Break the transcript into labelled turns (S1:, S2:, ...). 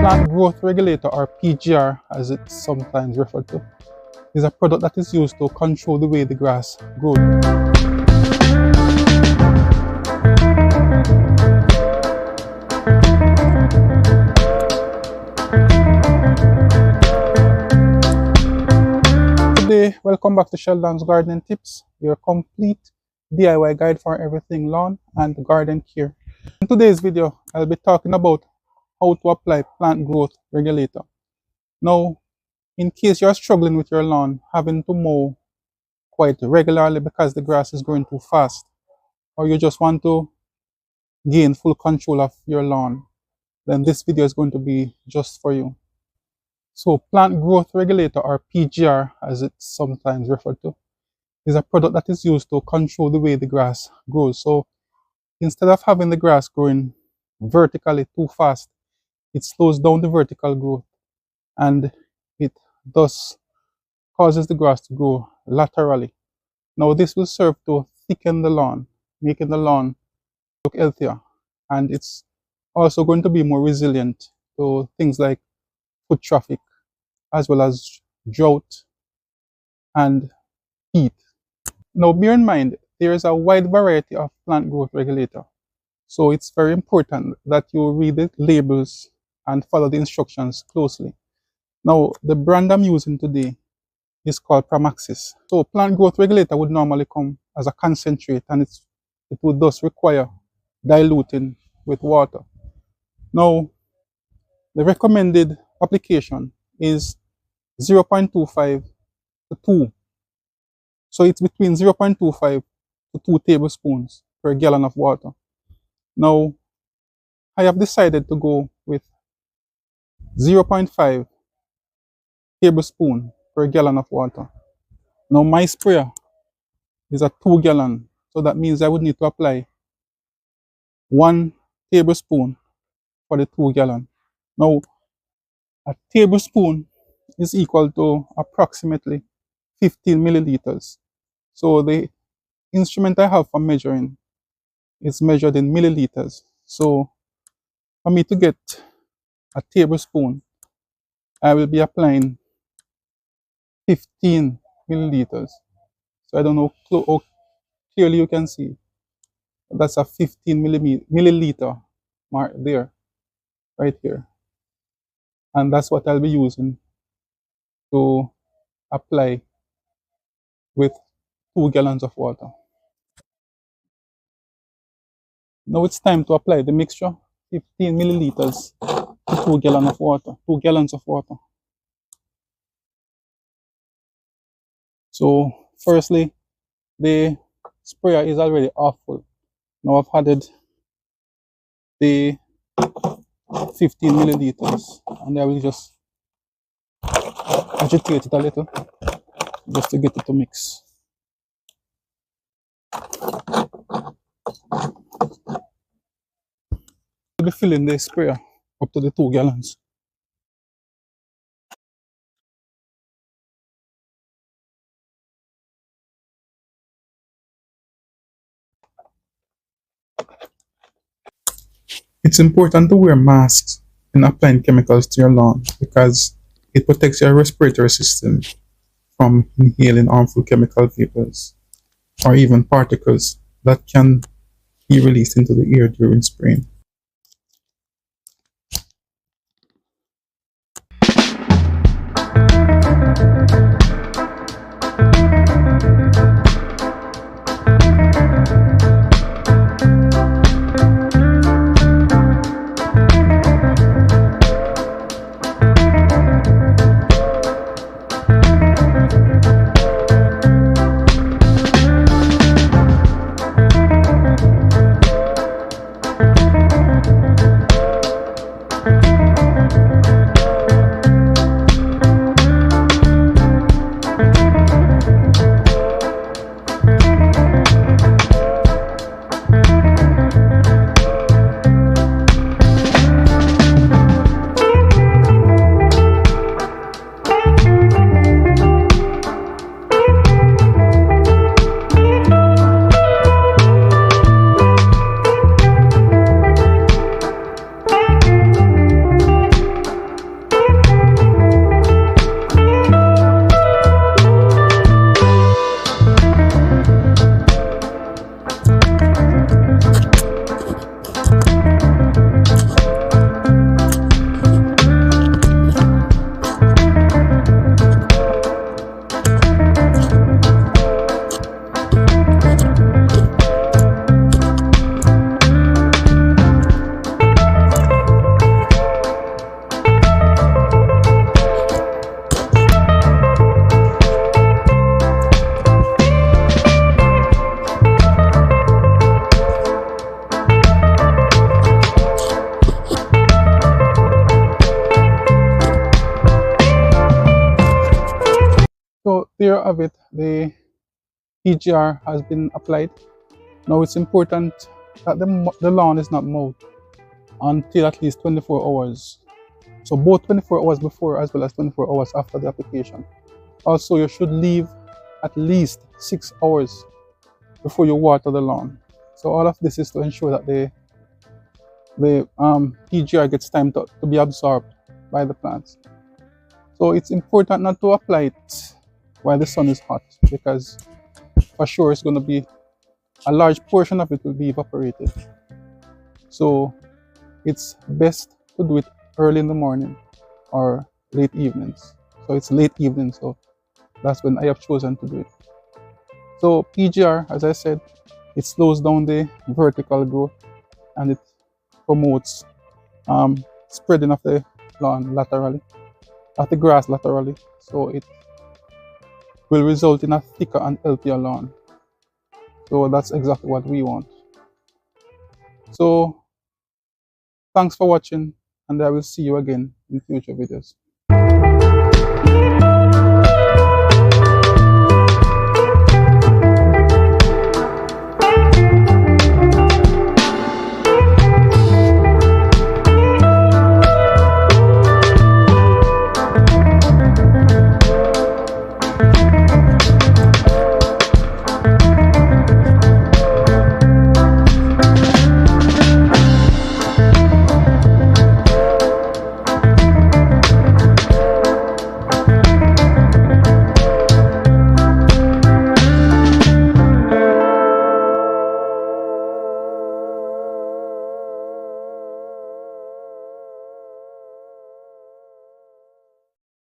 S1: Plant growth regulator, or PGR as it's sometimes referred to, is a product that is used to control the way the grass grows. Today, welcome back to Sheldon's Gardening Tips, your complete DIY guide for everything lawn and garden care. In today's video, I'll be talking about how to apply plant growth regulator. Now, in case you're struggling with your lawn, having to mow quite regularly because the grass is growing too fast, or you just want to gain full control of your lawn, then this video is going to be just for you. So plant growth regulator, or PGR as it's sometimes referred to, is a product that is used to control the way the grass grows. So instead of having the grass growing vertically too fast, it slows down the vertical growth, and it thus causes the grass to grow laterally. Now this will serve to thicken the lawn, making the lawn look healthier, and it's also going to be more resilient to things like foot traffic, as well as drought and heat. Now bear in mind, there is a wide variety of plant growth regulator, so it's very important that you read the labels and follow the instructions closely. Now, the brand I'm using today is called Pramaxis. So plant growth regulator would normally come as a concentrate, and it would thus require diluting with water. Now, the recommended application is 0.25 to 2. So it's between 0.25 to 2 tablespoons per gallon of water. Now, I have decided to go with 0.5 tablespoon per gallon of water. Now my sprayer is a 2 gallon, so that means I would need to apply 1 tablespoon for the 2 gallon. Now a tablespoon is equal to approximately 15 milliliters. So the instrument I have for measuring is measured in milliliters. So for me to get a tablespoon, I will be applying 15 milliliters. So I don't know how clearly you can see. That's a 15 milliliter mark there, right here. And that's what I'll be using to apply with 2 gallons of water. Now it's time to apply the mixture, 15 milliliters to 2 gallons of water, 2 gallons of water. So firstly, the sprayer is already half full. Now I've added the 15 milliliters, and I will just agitate it a little just to get it to mix. I'll be filling the sprayer up to the 2 gallons. It's important to wear masks when applying chemicals to your lawn because it protects your respiratory system from inhaling harmful chemical vapors or even particles that can be released into the air during spraying. So there you have it. The PGR has been applied. Now it's important that the lawn is not mowed until at least 24 hours. So both 24 hours before as well as 24 hours after the application. Also, you should leave at least 6 hours before you water the lawn. So all of this is to ensure that the PGR gets time to be absorbed by the plants. So it's important not to apply it while the sun is hot, because for sure it's going to be a large portion of it will be evaporated. So it's best to do it early in the morning or late evenings. So it's late evening, so that's when I have chosen to do it. So PGR, as I said, it slows down the vertical growth and it promotes spreading of the lawn laterally, of the grass laterally. So it will result in a thicker and healthier lawn. So that's exactly what we want. So thanks for watching, and I will see you again in future videos.